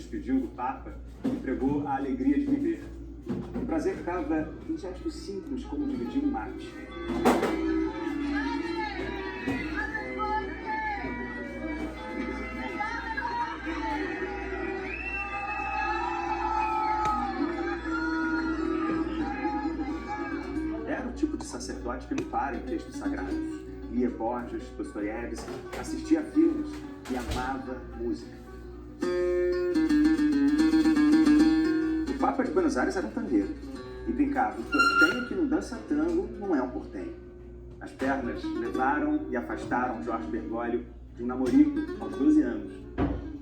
despediu do Papa e pregou a alegria de viver. O prazer estava em gestos simples, como dividir um mate. Era o tipo de sacerdote que não para em textos sagrados. Lia Borges, Dostoiévski, assistia a filmes e amava música. O Papa de Buenos Aires era um tangueiro e brincava: o portenho que não dança tango não é um portenho. As pernas levaram e afastaram Jorge Bergoglio de um namorico aos 12 anos.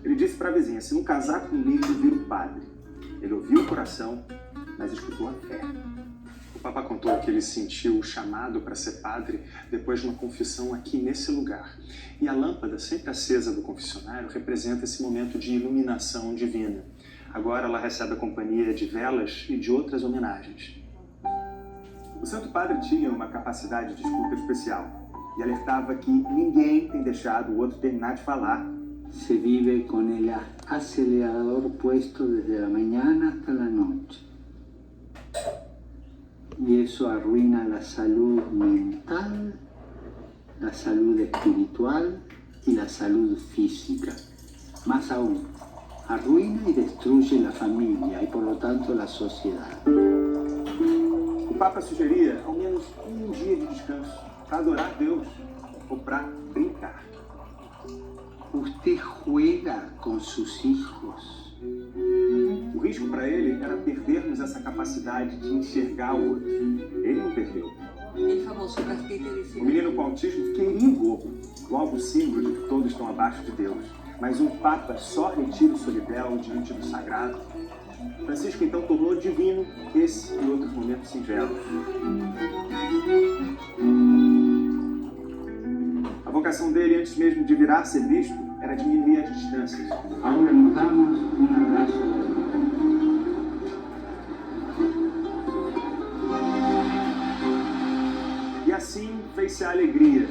Ele disse para a vizinha: se não casar comigo, viro padre. Ele ouviu o coração, mas escutou a fé. O Papa contou que ele sentiu o chamado para ser padre depois de uma confissão aqui nesse lugar. E a lâmpada sempre acesa do confessionário representa esse momento de iluminação divina. Agora ela recebe a companhia de velas e de outras homenagens. O Santo Padre tinha uma capacidade de escuta especial e alertava que ninguém tem deixado o outro terminar de falar. Se vive com el acelerador puesto desde la mañana hasta la noche. Y eso arruina la salud mental, la salud espiritual y la salud física. Más aún, arruina y destruye la familia y por lo tanto la sociedad. O Papa sugeria ao menos um dia de descanso para adorar Deus ou para brincar. Usted juega con sus hijos. O risco para ele era perdermos essa capacidade de enxergar o outro. Ele não perdeu. O menino com autismo queria o alvo símbolo de que todos estão abaixo de Deus. Mas um Papa só retira o solidel diante do sagrado. Francisco então tornou divino esse e outros momentos singelos. A vocação dele, antes mesmo de virar ser bispo, era diminuir as distâncias. Ahora nos damos un abrazo. E assim fez-se a alegria.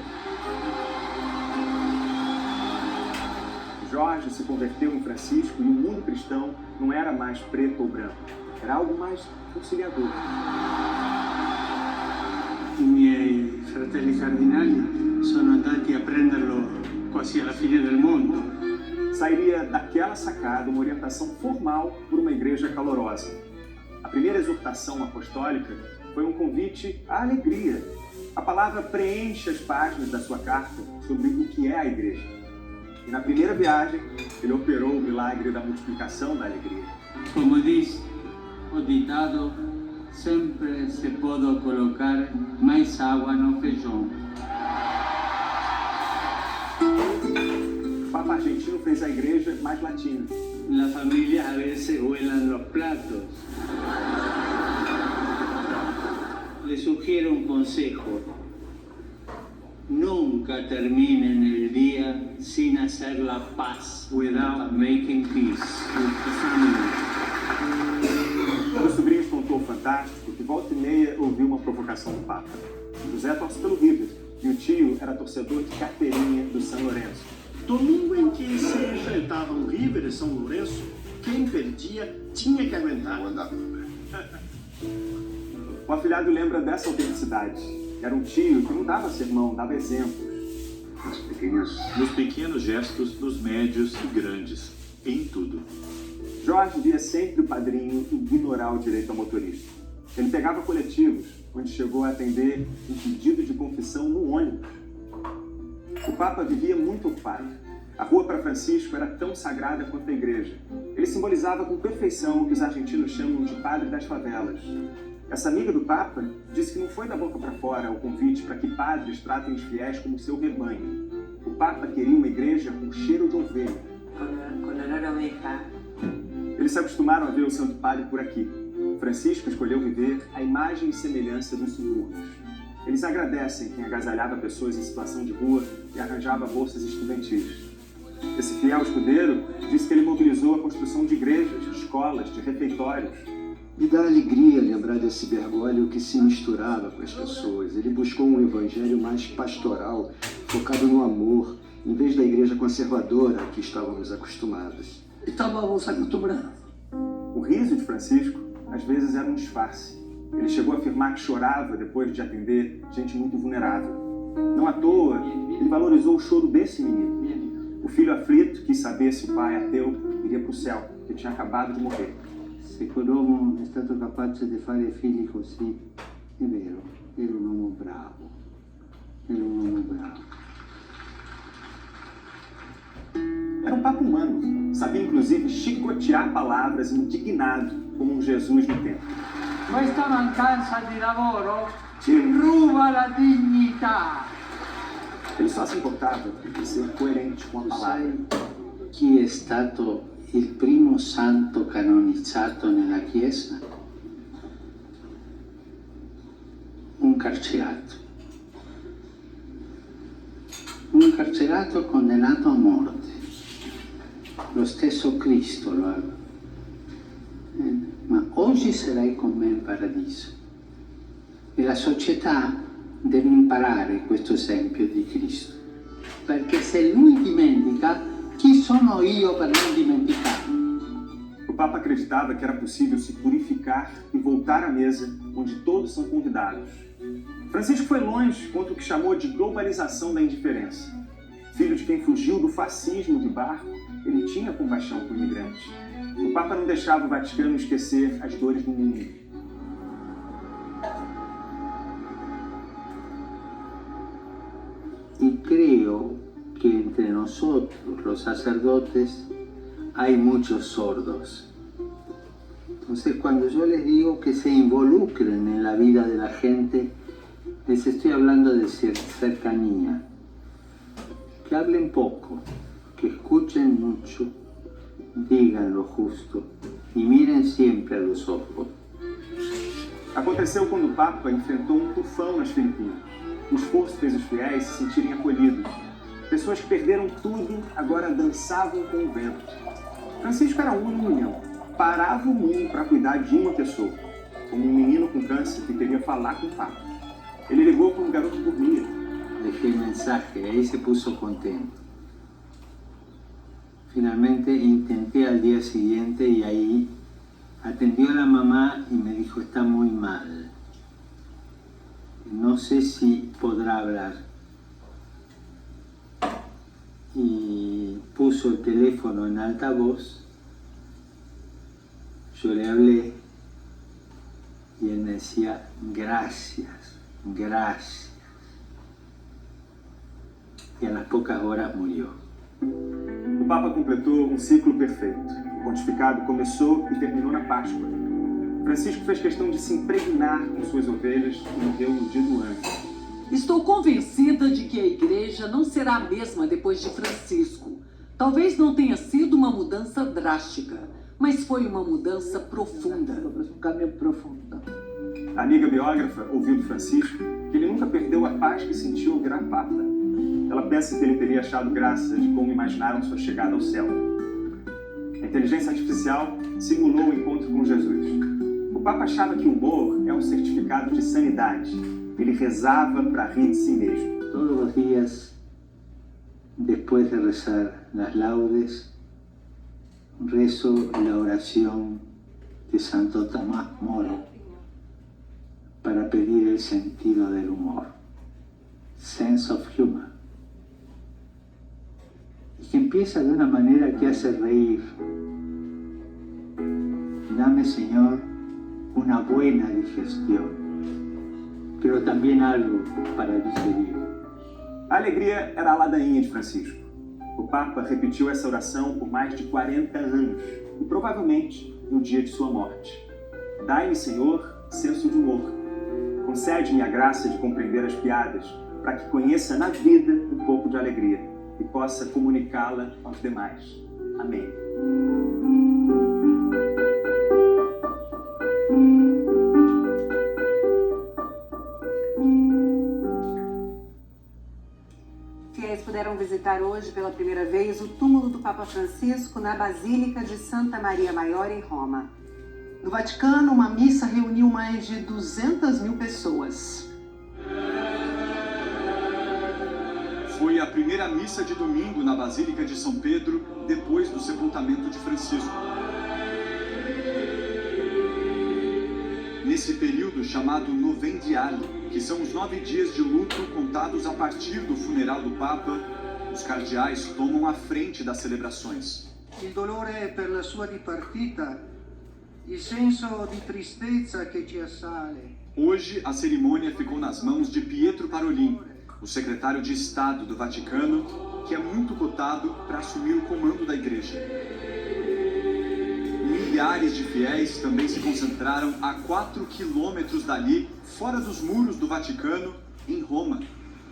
Jorge se converteu em Francisco e o mundo cristão não era mais preto ou branco. Era algo mais conciliador. I miei fratelli cardinali sono andati a prenderlo quasi alla fine del mondo. Sairia daquela sacada uma orientação formal por uma igreja calorosa. A primeira exortação apostólica foi um convite à alegria. A palavra preenche as páginas da sua carta sobre o que é a igreja. E na primeira viagem, ele operou o milagre da multiplicação da alegria. Como diz o ditado, sempre se pode colocar mais água no feijão. O Papa argentino fez a igreja mais latina. Las familias a veces vuelan los platos. Le sugiero un consejo. Nunca terminen el día sin hacer la paz. Without making peace with the family. Meus sobrinhos contou fantástico que volta e meia ouviu uma provocação do Papa. José torce pelo River e o tio era torcedor de carteirinha do São Lourenço. Domingo em que se enfrentavam River e São Lourenço, quem perdia tinha que aguentar. O afilhado lembra dessa autenticidade. Era um tio que não dava sermão, dava exemplos. Nos pequenos gestos dos médios e grandes, em tudo. Jorge via sempre o padrinho ignorar o direito ao motorista. Ele pegava coletivos, onde chegou a atender um pedido de confissão no ônibus. O Papa vivia muito ocupado. A rua para Francisco era tão sagrada quanto a igreja. Ele simbolizava com perfeição o que os argentinos chamam de padre das favelas. Essa amiga do Papa disse que não foi da boca para fora o convite para que padres tratem os fiéis como seu rebanho. O Papa queria uma igreja com cheiro de ovelha. Com olor a oveja. Eles se acostumaram a ver o Santo Padre por aqui. Francisco escolheu viver a imagem e semelhança dos subúrbios. Eles agradecem quem agasalhava pessoas em situação de rua e arranjava bolsas estudantis. Esse fiel escudeiro disse que ele mobilizou a construção de igrejas, de escolas, de refeitórios. Me dá alegria lembrar desse Bergoglio que se misturava com as pessoas. Ele buscou um evangelho mais pastoral, focado no amor, em vez da igreja conservadora a que estávamos acostumados. Estábamos acostumbrados. O riso de Francisco, às vezes, era um disfarce. Ele chegou a afirmar que chorava depois de atender gente muito vulnerável. Não à toa, ele valorizou o choro desse menino. O filho aflito quis saber se o pai ateu iria para o céu, que tinha acabado de morrer. Se quell'uomo è stato capace di fare figli così, è vero, era un uomo bravo. Era um homem bravo. Era um papo humano. Sabia, inclusive, chicotear palavras, indignado como um Jesus no templo. Questa mancanza di lavoro ci ruba la dignità. Ele só se importava em ser coerente com a palavra. Chi è stato il primo santo canonizzato nella Chiesa? Un carcerato. Un carcerato condannato a morte. Lo stesso Cristo lo ha. Ma oggi sarai con me in paradiso. E la società deve imparare questo esempio di Cristo. Perché se lui dimentica, chi sono io per non dimenticarlo? O Papa acreditava que era possível se purificar e voltar à mesa onde todos são convidados. Francisco foi longe contra o que chamou de globalização da indiferença. Filho de quem fugiu do fascismo de barco, ele tinha compaixão por imigrantes. O Papa não deixava o Vaticano esquecer as dores do mundo. Y creo que entre nosotros, los sacerdotes, hay muchos sordos. Entonces, cuando yo les digo que se involucren en la vida de la gente, les estoy hablando de cercanía. Que hablen poco, que escuchen mucho, digan lo justo y miren siempre a los ojos. Aconteceu quando o Papa enfrentou um tufão nas Filipinas. O esforço fez os fiéis se sentirem acolhidos. Pessoas que perderam tudo agora dançavam com o vento. Francisco era um no milhão. Parava o mundo para cuidar de uma pessoa, como um menino com câncer que queria falar com o Papa. Ele ligou para um garoto que dormia. Dejé el mensaje, ahí se puso contento. Finalmente intenté al día siguiente y ahí atendió a la mamá y me dijo, está muy mal. No sé si podrá hablar. Y puso el teléfono en altavoz. Yo le hablé y él me decía, gracias, gracias. E a las pocas horas murió. O Papa completou um ciclo perfeito. O pontificado começou e terminou na Páscoa. Francisco fez questão de se impregnar com suas ovelhas e morreu no dia do ano. Estou convencida de que a igreja não será a mesma depois de Francisco. Talvez não tenha sido uma mudança drástica, mas foi uma mudança profunda. Um caminho profundo. A amiga biógrafa ouviu do Francisco que ele nunca perdeu a paz que sentiu ao virar Papa. Ela pensa que ele teria achado graça de como imaginaram sua chegada ao céu. A inteligência artificial simulou o encontro com Jesus. O Papa achava que o humor é um certificado de sanidade. Ele rezava para rir de si mesmo. Todos los días, después de rezar las laudes, rezo la oración de Santo Tomás Moro para pedir el sentido del humor, sense of humor, y que empieza de una manera que hace reír. Dame, Señor, una buena digestión, pero también algo para digerir. A alegria era a ladainha de Francisco. O Papa repetiu essa oração por mais de 40 anos e provavelmente no dia de sua morte. Dai-me, Senhor, senso de humor. Concede-me a graça de compreender as piadas para que conheça na vida um pouco de alegria e possa comunicá-la aos demais. Amém. Fiéis puderam visitar hoje pela primeira vez o túmulo do Papa Francisco na Basílica de Santa Maria Maior, em Roma. No Vaticano, uma missa reuniu mais de 200.000 pessoas. Foi foi a primeira missa de domingo na Basílica de São Pedro, depois do sepultamento de Francisco. Nesse período chamado Novendiale, que são os 9 dias de luto contados a partir do funeral do Papa, os cardeais tomam a frente das celebrações. Il dolore per la sua dipartita, il senso di tristezza che ci assale. Hoje, a cerimônia ficou nas mãos de Pietro Parolin, o secretário de Estado do Vaticano, que é muito cotado para assumir o comando da igreja. Milhares de fiéis também se concentraram a 4 quilômetros dali, fora dos muros do Vaticano, em Roma.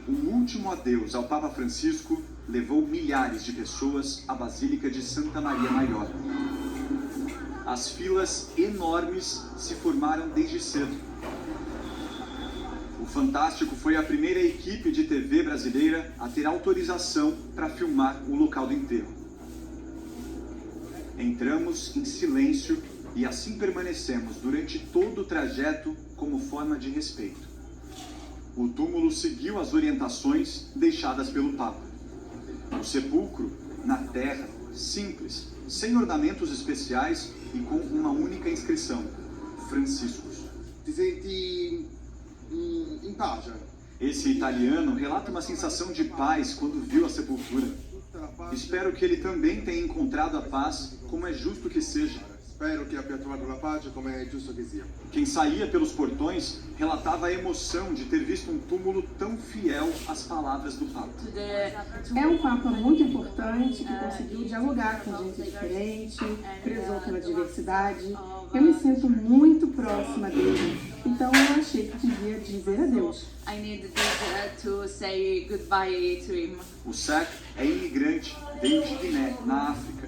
O último adeus ao Papa Francisco levou milhares de pessoas à Basílica de Santa Maria Maior. As filas enormes se formaram desde cedo. O Fantástico foi a primeira equipe de TV brasileira a ter autorização para filmar o local do enterro. Entramos em silêncio e assim permanecemos durante todo o trajeto como forma de respeito. O túmulo seguiu as orientações deixadas pelo Papa. O sepulcro, na terra, simples, sem ornamentos especiais e com uma única inscrição: Franciscus. Ti senti in pace? Esse italiano relata uma sensação de paz quando viu a sepultura. Espero que ele também tenha encontrado a paz, como é justo que seja. Spero che abbia trovato la pace come è giusto che sia. Quem saía pelos portões relatava a emoção de ter visto um túmulo tão fiel às palavras do Papa. É um Papa muito importante que conseguiu dialogar com gente diferente, prezou pela diversidade. Eu me sinto muito próxima dele, então eu achei que devia dizer adeus. I needed to say goodbye to him. O Sek é imigrante, veio de Guiné, na África.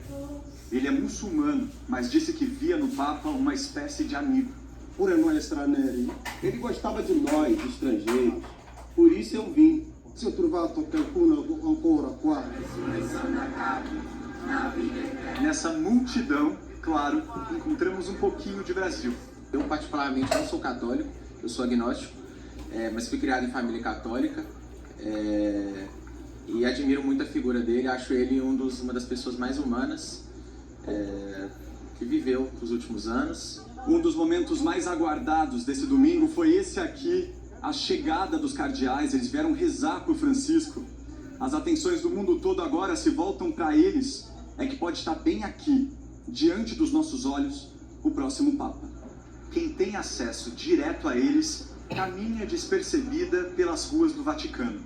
Ele é muçulmano, mas disse que via no Papa uma espécie de amigo. Por nós estranhos, ele gostava de nós, estrangeiros. Por isso eu vim. Se eu trovato qualcuno ancora qua. Nessa multidão, claro, encontramos um pouquinho de Brasil. Eu particularmente não sou católico, eu sou agnóstico, mas fui criado em família católica e admiro muito a figura dele. Acho ele uma das pessoas mais humanas que viveu os últimos anos. Um dos momentos mais aguardados desse domingo foi esse aqui, a chegada dos cardeais. Eles vieram rezar por Francisco. As atenções do mundo todo agora se voltam para eles. É que pode estar bem aqui, diante dos nossos olhos, o próximo Papa. Quem tem acesso direto a eles caminha despercebida pelas ruas do Vaticano.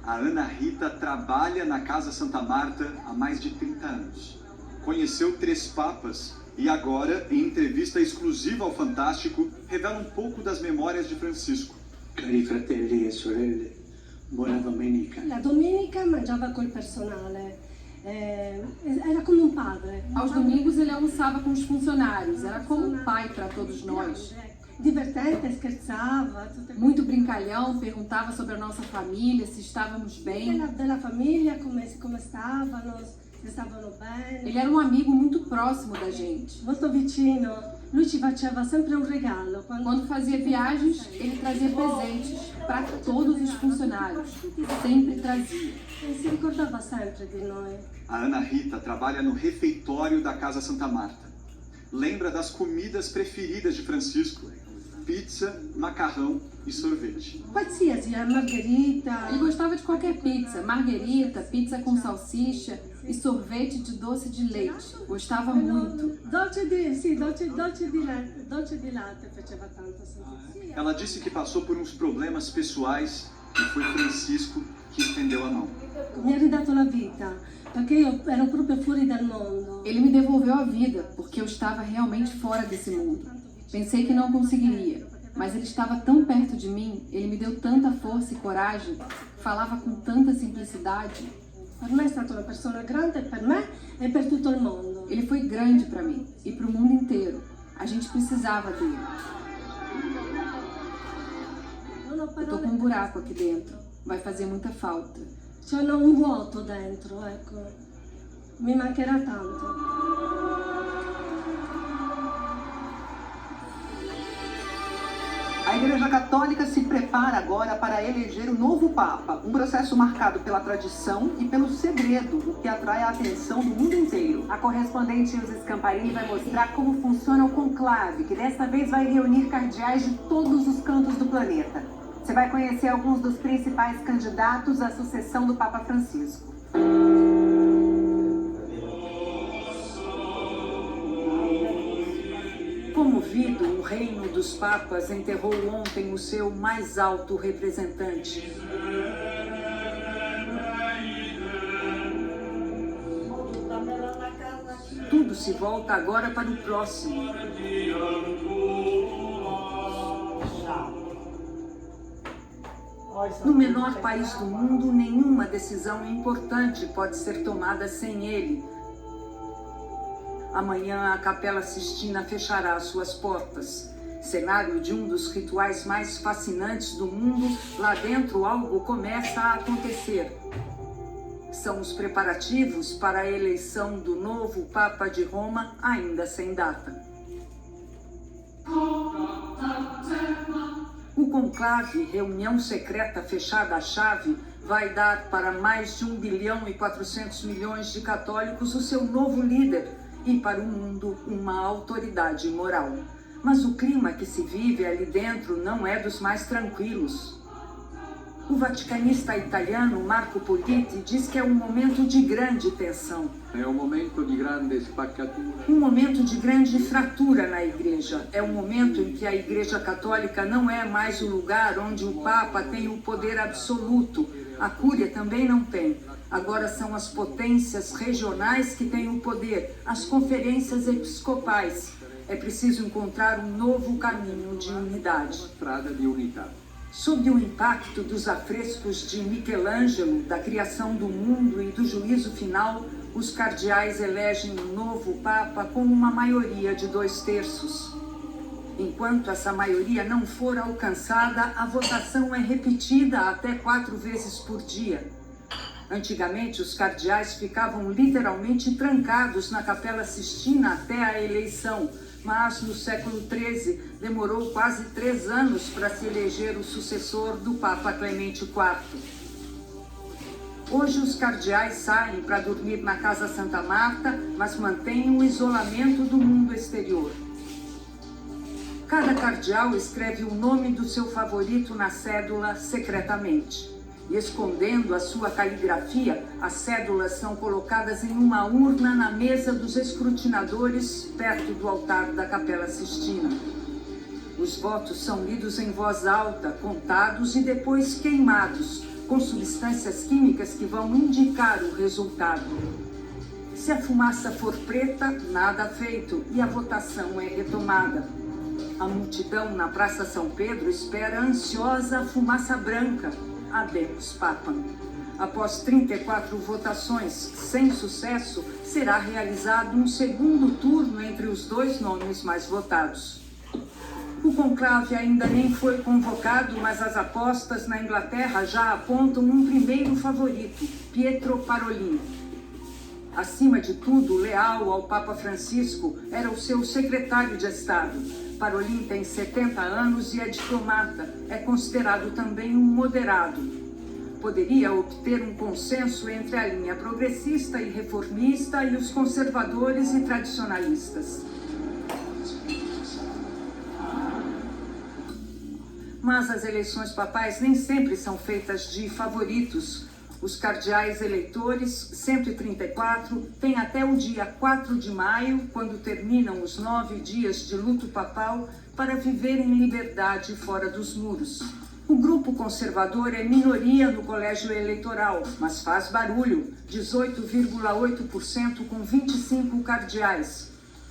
A Ana Rita trabalha na Casa Santa Marta há mais de 30 anos. Conheceu 3 papas e agora, em entrevista exclusiva ao Fantástico, revela um pouco das memórias de Francisco. Cari fratelli e sorelle, buona domenica. La domenica mangiava col personale. Era como um padre. Aos domingos ele almoçava com os funcionários, era como um pai para todos nós. Divertente, scherzava. Muito brincalhão, perguntava sobre a nossa família, se estávamos bem. Della famiglia, come stavano, se stavano bene. Ele era um amigo muito próximo da gente. Molto vicino. Lui ci faceva sempre un regalo. Quando fazia viagens, ele trazia presentes para todos os funcionários. Sempre trazia. Se ricordava sempre di noi. A Ana Rita trabalha no refeitório da Casa Santa Marta. Lembra das comidas preferidas de Francisco: pizza, macarrão e sorvete. Qualsiasi, margherita. Ele gostava de qualquer pizza: margherita, pizza com salsicha e sorvete de doce de leite. Gostava muito. Dolce di latte faceva tanto. Ela disse que passou por uns problemas pessoais e foi Francisco que estendeu a mão. Mi ha ridato la vita, perché io ero proprio fuori dal mondo. Ele me devolveu a vida, porque eu estava realmente fora desse mundo. Pensei que não conseguiria, mas ele estava tão perto de mim, ele me deu tanta força e coragem, falava com tanta simplicidade. Per me è stata una persona grande per me e per tutto il mondo. Ele foi grande para mim e para o mundo inteiro. A gente precisava dele. Eu tô com um buraco aqui dentro. Vai fazer muita falta. C'è un vuoto dentro, ecco. Mi mancherà tanto. A Igreja Igreja Católica se prepara agora para eleger o novo Papa, um processo marcado pela tradição e pelo segredo, o que atrai a atenção do mundo inteiro. A correspondente Ilse Scamparini vai mostrar como funciona o conclave, que desta vez vai reunir cardeais de todos os cantos do planeta. Você vai conhecer alguns dos principais candidatos à sucessão do Papa Francisco. Comovido, o Reino dos Papas enterrou ontem o seu mais alto representante. Tudo se volta agora para o próximo. No menor país do mundo, nenhuma decisão importante pode ser tomada sem ele. Amanhã a Capela Sistina fechará suas portas. Cenário de um dos rituais mais fascinantes do mundo, lá dentro algo começa a acontecer. São os preparativos para a eleição do novo Papa de Roma, ainda sem data. O conclave, reunião secreta fechada à chave, vai dar para mais de 1,4 bilhão de católicos o seu novo líder e para o mundo uma autoridade moral. Mas o clima que se vive ali dentro não é dos mais tranquilos. O vaticanista italiano Marco Politi diz que é um momento de grande tensão. É um momento de grande spaccatura. Um momento de grande fratura na Igreja. É um momento em que a Igreja Católica não é mais o lugar onde o Papa tem o poder absoluto. A Cúria também não tem. Agora são as potências regionais que têm o poder, as conferências episcopais. É preciso encontrar um novo caminho de unidade. Estrada de unidade. Sob o impacto dos afrescos de Michelangelo, da criação do mundo e do juízo final, os cardeais elegem um novo Papa com uma maioria de 2/3. Enquanto essa maioria não for alcançada, a votação é repetida até 4 vezes por dia. Antigamente, os cardeais ficavam literalmente trancados na Capela Sistina até a eleição, mas no século XIII demorou quase 3 anos para se eleger o sucessor do Papa Clemente IV. Hoje os cardeais saem para dormir na Casa Santa Marta, mas mantêm o isolamento do mundo exterior. Cada cardeal escreve o nome do seu favorito na cédula secretamente. E escondendo a sua caligrafia, as cédulas são colocadas em uma urna na mesa dos escrutinadores, perto do altar da Capela Sistina. Os votos são lidos em voz alta, contados e depois queimados, com substâncias químicas que vão indicar o resultado. Se a fumaça for preta, nada feito e a votação é retomada. A multidão na Praça São Pedro espera ansiosa a fumaça branca. Habemus Papam. Após 34 votações sem sucesso, será realizado um segundo turno entre os 2 nomes mais votados. O conclave ainda nem foi convocado, mas as apostas na Inglaterra já apontam um primeiro favorito, Pietro Parolin. Acima de tudo, leal ao Papa Francisco, era o seu secretário de Estado. Parolin tem 70 anos e é diplomata. É considerado também um moderado. Poderia obter um consenso entre a linha progressista e reformista e os conservadores e tradicionalistas. Mas as eleições papais nem sempre são feitas de favoritos. Os cardeais eleitores, 134, têm até o dia 4 de maio, quando terminam os 9 dias de luto papal, para viver em liberdade fora dos muros. O grupo conservador é minoria no colégio eleitoral, mas faz barulho, 18,8% com 25 cardeais.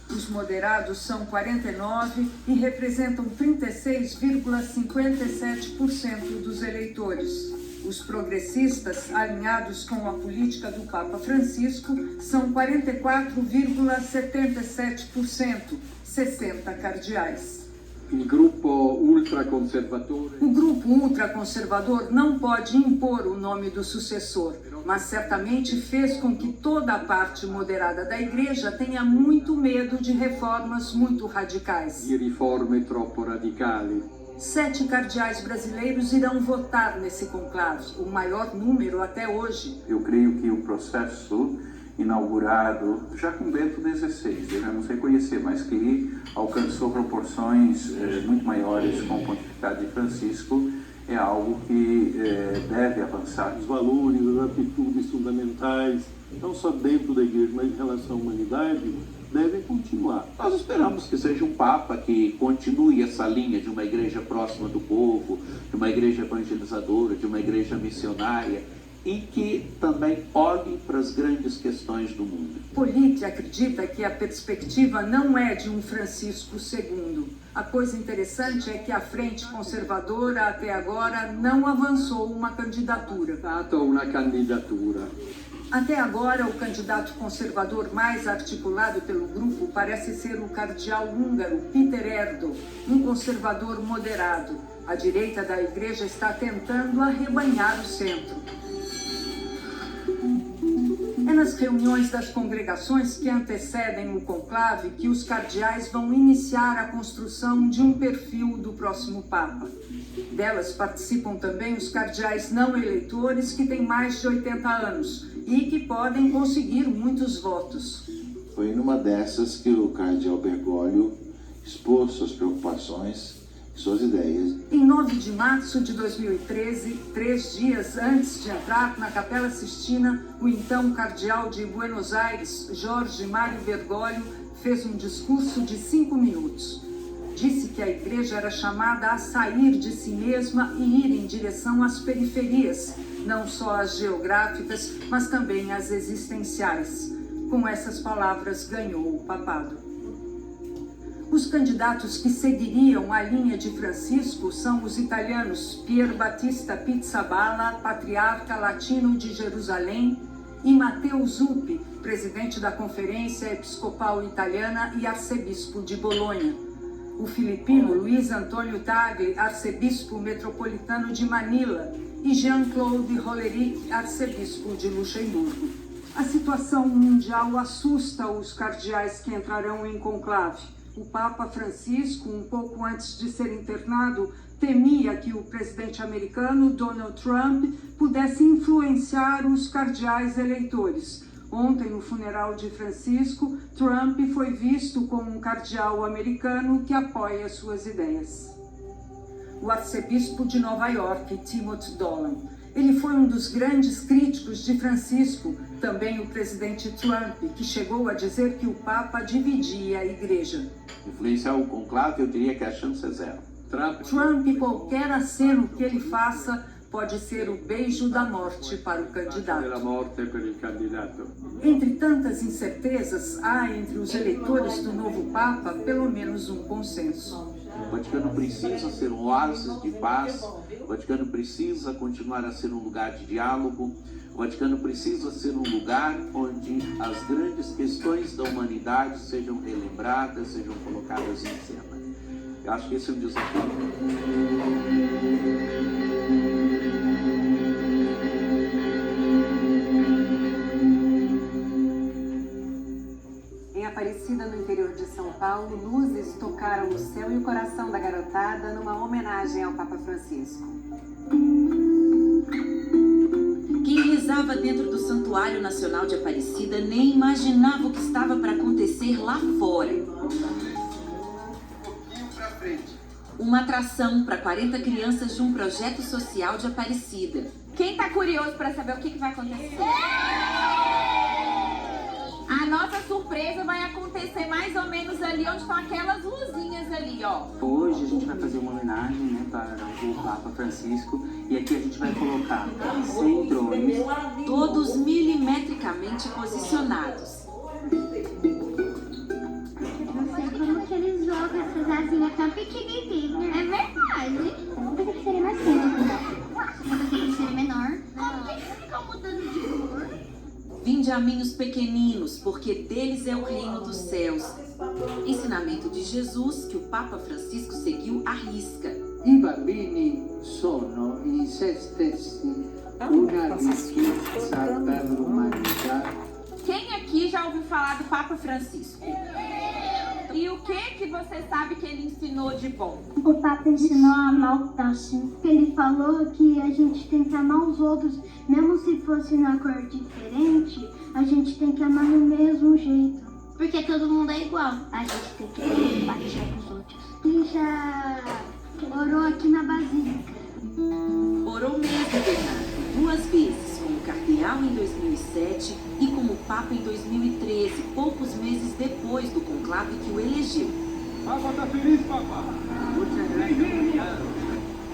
Os moderados são 49 e representam 36,57% dos eleitores. Os progressistas, alinhados com a política do Papa Francisco, são 44,77%, 60 cardeais. O grupo ultraconservador não pode impor o nome do sucessor, mas certamente fez com que toda a parte moderada da Igreja tenha muito medo de reformas muito radicais. De riforme troppo radicali. 7 cardeais brasileiros irão votar nesse conclave, o maior número até hoje. Eu creio que o processo inaugurado já com Bento XVI, devemos reconhecer, mas que alcançou proporções muito maiores com o pontificado de Francisco, é algo que deve avançar. Os valores, as atitudes fundamentais, não só dentro da igreja, mas em relação à humanidade, devem continuar. Nós esperamos que seja um Papa que continue essa linha de uma igreja próxima do povo, de uma igreja evangelizadora, de uma igreja missionária, e que também olhe para as grandes questões do mundo. Politi acredita que a perspectiva não é de um Francisco II. A coisa interessante é que a frente conservadora até agora não avançou uma candidatura. Até agora, o candidato conservador mais articulado pelo grupo parece ser o cardeal húngaro Peter Erdő, um conservador moderado. A direita da igreja está tentando arrebanhar o centro. É nas reuniões das congregações que antecedem o conclave que os cardeais vão iniciar a construção de um perfil do próximo Papa. Delas participam também os cardeais não eleitores que têm mais de 80 anos e que podem conseguir muitos votos. Foi numa dessas que o cardeal Bergoglio expôs suas preocupações e suas ideias. Em 9 de março de 2013, 3 dias antes de entrar na Capela Sistina, o então cardeal de Buenos Aires, Jorge Mário Bergoglio, fez um discurso de 5 minutos. Disse que a igreja era chamada a sair de si mesma e ir em direção às periferias, não só as geográficas, mas também as existenciais. Com essas palavras, ganhou o papado. Os candidatos que seguiriam a linha de Francisco são os italianos Pier Battista Pizzaballa, patriarca latino de Jerusalém, e Matteo Zuppi, presidente da Conferência Episcopal Italiana e arcebispo de Bolonha. O filipino Luiz Antônio Tagle, arcebispo metropolitano de Manila, e Jean-Claude Hollerich, arcebispo de Luxemburgo. A situação mundial assusta os cardeais que entrarão em conclave. O Papa Francisco, um pouco antes de ser internado, temia que o presidente americano Donald Trump pudesse influenciar os cardeais eleitores. Ontem, no funeral de Francisco, Trump foi visto como um cardeal americano que apoia suas ideias. O arcebispo de Nova York, Timothy Dolan. Ele foi um dos grandes críticos de Francisco, também o presidente Trump, que chegou a dizer que o Papa dividia a igreja. Influenciar o conclave, eu diria que a chance é zero. Trump, qualquer aceno que ele faça, pode ser o beijo da morte para o candidato. Entre tantas incertezas, há entre os eleitores do novo Papa pelo menos um consenso. O Vaticano precisa ser um oásis de paz, o Vaticano precisa continuar a ser um lugar de diálogo, o Vaticano precisa ser um lugar onde as grandes questões da humanidade sejam relembradas, sejam colocadas em cena. Eu acho que esse é um desafio. Em Aparecida, no interior de São Paulo, luzes tocaram o céu e o coração da garotada numa homenagem ao Papa Francisco. Quem rezava dentro do Santuário Nacional de Aparecida nem imaginava o que estava para acontecer lá fora. Uma atração para 40 crianças de um projeto social de Aparecida. Quem tá curioso para saber o que vai acontecer? A nossa surpresa vai acontecer mais ou menos ali onde estão aquelas luzinhas ali, ó. Hoje a gente vai fazer uma homenagem, né, para o Papa Francisco, e aqui a gente vai colocar 100 drones, todos milimetricamente posicionados. Como que eles jogam essas asinhas tão pequenininhas? É verdade. Eu pensei que seria mais cedo. Eu pensei que seria menor. Como que eles ficam mudando de cor? Vinde a mim os pequeninos, porque deles é o reino dos céus. Ensinamento de Jesus que o Papa Francisco seguiu à risca. I bambini sono in se stessi una ricchezza per l'umanità. Quem aqui já ouviu falar do Papa Francisco? E o que você sabe que ele ensinou de bom? O Papa ensinou a amar o próximo. Ele falou que a gente tem que amar os outros, mesmo se fosse uma cor diferente, a gente tem que amar do mesmo jeito. Porque todo mundo é igual. A gente tem que ter empatia com os outros. Ele já orou aqui na Basílica. Orou mesmo, Bernardo, 2 vezes, como cardeal em 2007 e como Papa em 2013, poucos meses depois do conclave que o elegeu. Papa tá feliz, Papa?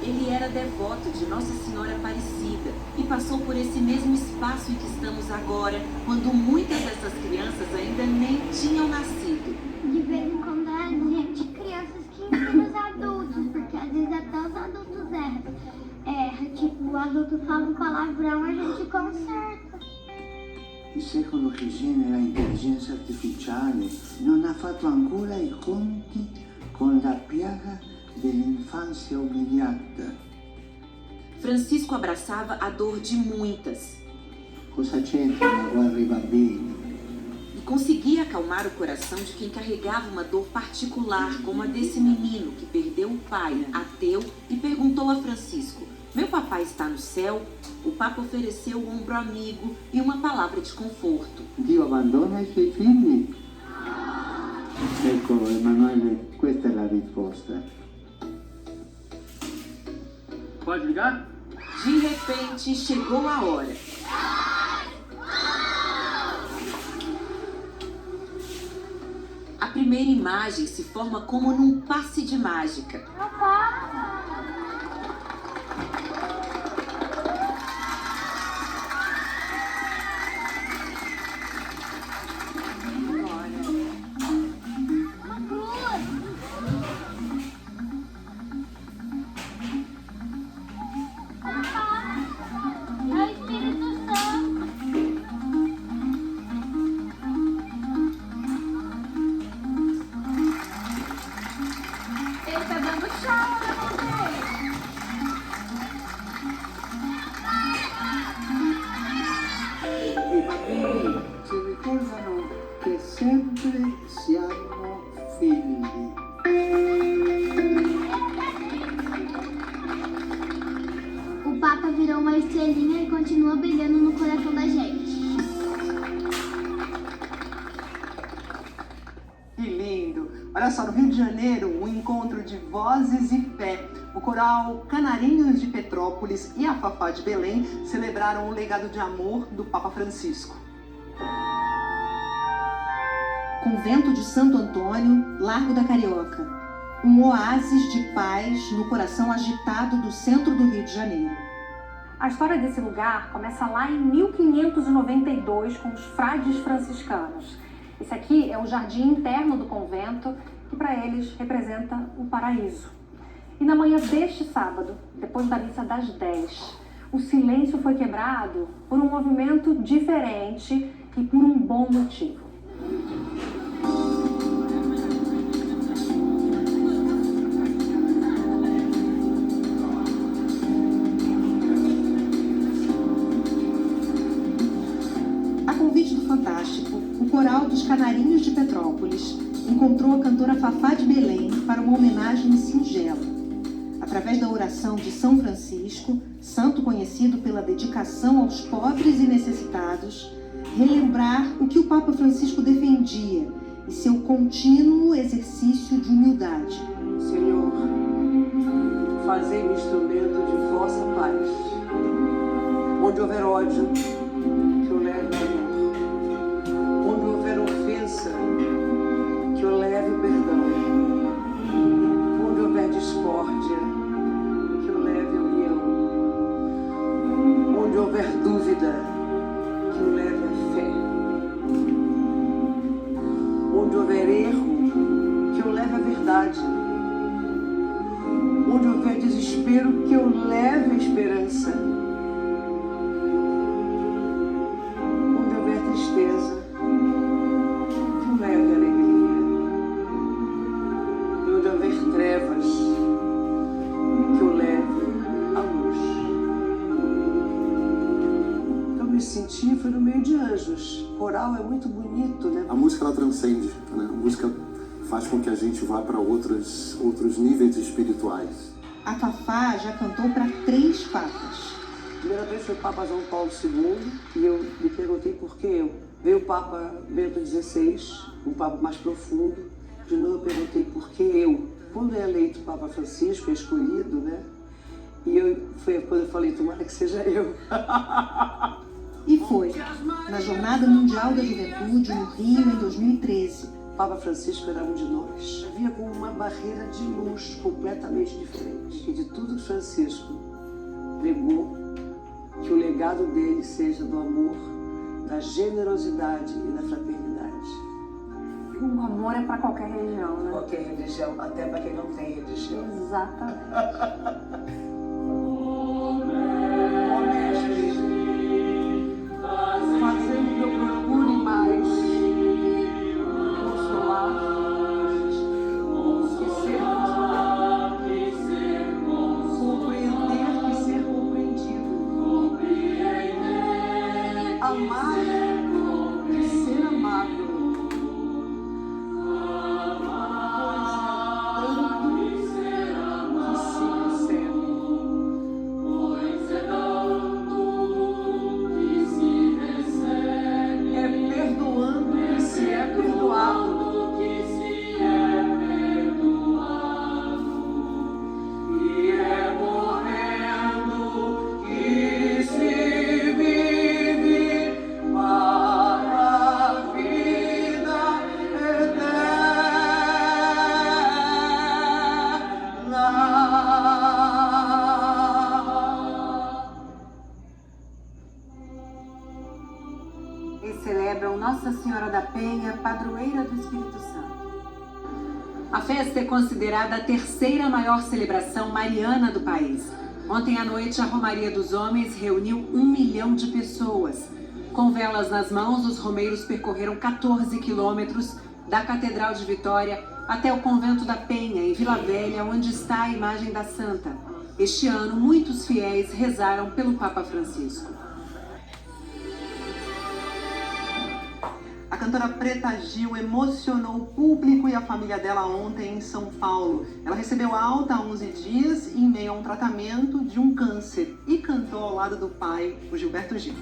Ele era devoto de Nossa Senhora Aparecida e passou por esse mesmo espaço em que estamos agora, quando muitas dessas crianças ainda nem tinham nascido. De vez em quando a gente, crianças que ensinam os adultos, porque às vezes até os adultos erram. Tipo, o adulto fala um palavrão, a gente conserta. Il secolo che genera intelligenza artificiale non ha fatto ancora i conti con la piaga dell'infanzia umiliata. Francisco abraçava a dor de muitas. Cosa c'entra la guerra ai bambini? E conseguia acalmar o coração de quem carregava uma dor particular, como a desse menino que perdeu o pai, ateu, e perguntou a Francisco: "Meu papai está no céu?" O Papa ofereceu o ombro amigo e uma palavra de conforto. Dio abbandona i suoi figli? Ecco, Emanuele, questa è la risposta. Pode ligar? De repente, chegou a hora. A primeira imagem se forma como num passe de mágica. O Papa virou uma estrelinha e continua brilhando no coração da gente. Que lindo! Olha só, no Rio de Janeiro, um encontro de vozes e fé. O coral Canarinhos de Petrópolis e a Fafá de Belém celebraram o legado de amor do Papa Francisco. Convento de Santo Antônio, Largo da Carioca. Um oásis de paz no coração agitado do centro do Rio de Janeiro. A história desse lugar começa lá em 1592 com os frades franciscanos. Esse aqui é o jardim interno do convento, que para eles representa o paraíso. E na manhã deste sábado, depois da missa das 10, o silêncio foi quebrado por um movimento diferente e por um bom motivo. A convite do Fantástico, o coral dos Canarinhos de Petrópolis encontrou a cantora Fafá de Belém para uma homenagem singela. Através da oração de São Francisco, santo conhecido pela dedicação aos pobres e necessitados, relembrar o que o Papa Francisco defendia e seu contínuo exercício de humildade. Senhor, fazei-me instrumento de vossa paz. Onde houver ódio, que eu leve amor. Onde houver ofensa, que eu leve o perdão. Onde houver discórdia, que eu leve a união. Onde houver dúvida, que eu leve a fé. Onde houver erro, que eu leve a verdade. Onde houver desespero, que eu leve a esperança. Onde houver tristeza, que eu leve a alegria. E onde houver trevas, que eu leve a luz. Eu me senti, foi no meio de anjos. O coral é muito bonito, né? A música, ela transcende, né? A música faz com que a gente vá para outros níveis espirituais. A Fafá já cantou para 3 papas. A primeira vez foi o Papa João Paulo II e eu me perguntei por que eu. Veio o Papa Bento XVI, um Papa mais profundo. De novo eu perguntei por que eu. Quando é eleito o Papa Francisco, é escolhido, né? E foi quando eu falei, tomara que seja eu. E foi, na Jornada Mundial da Juventude, no Rio, em 2013. O Papa Francisco era um de nós. Havia como uma barreira de luz completamente diferente. E de tudo que Francisco pregou, que o legado dele seja do amor, da generosidade e da fraternidade. O amor é para qualquer religião, né? Qualquer religião, até para quem não tem religião. Exatamente. Fazendo que eu procure mais consolar, que ser compreender que ser compreendido, amar que ser amado. Celebram Nossa Senhora da Penha, padroeira do Espírito Santo. A festa é considerada a 3ª maior celebração mariana do país. Ontem à noite, a Romaria dos Homens reuniu 1 milhão de pessoas. Com velas nas mãos, os romeiros percorreram 14 quilômetros da Catedral de Vitória até o Convento da Penha, em Vila Velha, onde está a imagem da Santa. Este ano, muitos fiéis rezaram pelo Papa Francisco. A cantora Preta Gil emocionou o público e a família dela ontem em São Paulo. Ela recebeu alta há 11 dias em meio a um tratamento de um câncer e cantou ao lado do pai, o Gilberto Gil.